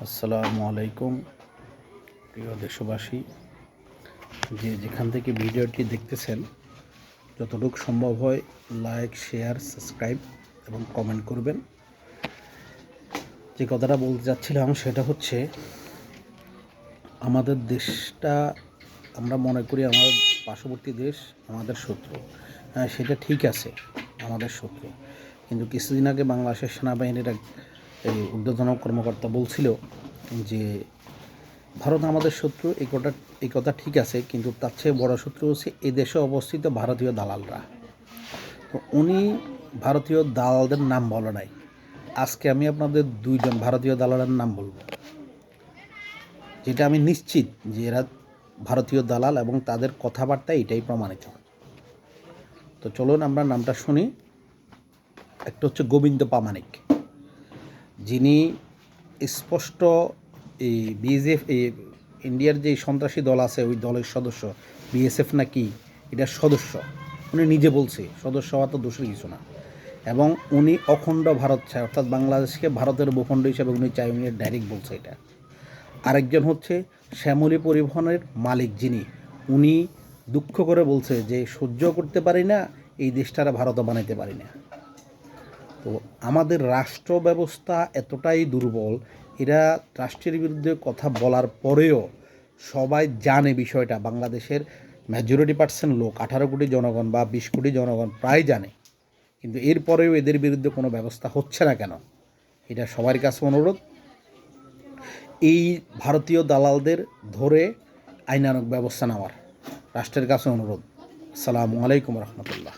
আসসালামু আলাইকুম প্রিয় দেশবাসী, যেখান থেকে ভিডিওটি দেখতেছেন যতটুকু সম্ভব হয় লাইক, শেয়ার, সাবস্ক্রাইব এবং কমেন্ট করবেন। যে কথাটা বলতে যাচ্ছিলাম সেটা হচ্ছে, আমাদের দেশটা আমরা মনে করি আমাদের পার্শ্ববর্তী দেশ আমাদের শত্রু। হ্যাঁ, সেটা ঠিক আছে, আমাদের শত্রু। কিন্তু কিছুদিন আগে বাংলাদেশের সেনাবাহিনীর এক ঊর্ধ্বতন কর্মকর্তা বলছিল যে ভারত আমাদের শত্রু। এই কথা ঠিক আছে, কিন্তু তার চেয়ে বড় শত্রু হচ্ছে এই দেশে অবস্থিত ভারতীয় দালালরা। তো উনি ভারতীয় দালালদের নাম বলে নাই। আজকে আমি আপনাদের দুইজন ভারতীয় দালালের নাম বলবো, যেটা আমি নিশ্চিত যে এরা ভারতীয় দালাল এবং তাদের কথাবার্তা এটাই প্রমাণিত। তো চলুন আমরা নামটা শুনি। একটা হচ্ছে গোবিন্দ প্রামাণিক, যিনি স্পষ্ট এই বিএসএফ, এই ইন্ডিয়ার যে সন্ত্রাসী দল আছে ওই দলের সদস্য, বিএসএফ নাকি এটার সদস্য। উনি নিজে বলছে সদস্য হওয়া তো দোষের কিছু না, এবং উনি অখণ্ড ভারত চায়, অর্থাৎ বাংলাদেশকে ভারতের ভূখণ্ড হিসাবে উনি চায়, উনি ডাইরেক্ট বলছে এটা। আরেকজন হচ্ছে শ্যামলী পরিবহনের মালিক, যিনি উনি দুঃখ করে বলছে যে সহ্য করতে পারি না, এই দেশটারা ভারতও বানাইতে পারি না। তো আমাদের রাষ্ট্র ব্যবস্থা এতটাই দুর্বল, এরা রাষ্ট্রের বিরুদ্ধে কথা বলার পরেও সবাই জানে বিষয়টা। বাংলাদেশের মেজরিটি পার্সেন্ট লোক, 18 কোটি জনগণ বা 20 কোটি জনগণ প্রায় জানে, কিন্তু এরপরেও এদের বিরুদ্ধে কোনো ব্যবস্থা হচ্ছে না কেন? এটা সবার কাছে অনুরোধ, এই ভারতীয় দালালদের ধরে আইনানুগ ব্যবস্থা নেওয়ার রাষ্ট্রের কাছে অনুরোধ। আসসালামু আলাইকুম রহমতুল্লাহ।